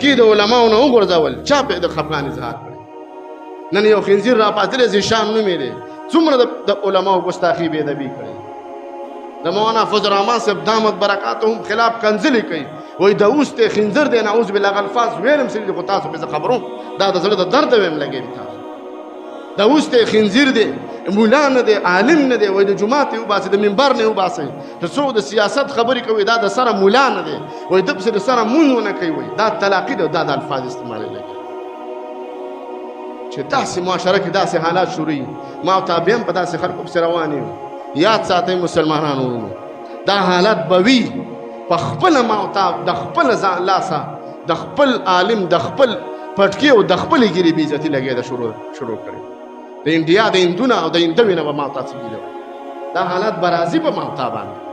پټکي د علماو نه وغورځول چا پې د خفګان اظهار کړی نن یو خنزیر را پاتلی زیشان نومې دی څومره د علماو ګستاخي بې ادبي کړی د مولانا فضل الرحمن صاحب دامت برکاتهم خلاف کنځلې کوي وایي د اوس ته خنزر دی نعوذ بالله الفاظ ویلم سړي خو تاسو پې زه خبروم دا د زړه د درد ویم لګېږي تاسو د اوس ته خنزیر دی مولا نه دی عالم نه دی وایي د جومات یې وباسئ د منبر نه یې وباسئ د څوک د سیاست خبرې کوي دا د سره مولا نه دی وایي ده پسې د سره مونځ ونه کوي وایي دا تلاقي ده دا د الفاظ استعمالوي لګېږي چې داسې معاشره کې داسې حالات شروع ما او تابع هم په داسې خلکو پسې روان یو یاد ساتئ مسلمانانو ورونو دا حالت به وي په خپله ما او تا د خپل ځان لاسه د خپل عالم د خپل پټکي او د خپلې ګیرې بې عزتي لګېده شروع کړې د انډیا د هندونه او د هندوې نه به ما او تا څه دا حالات به راځي په ما او تا باندې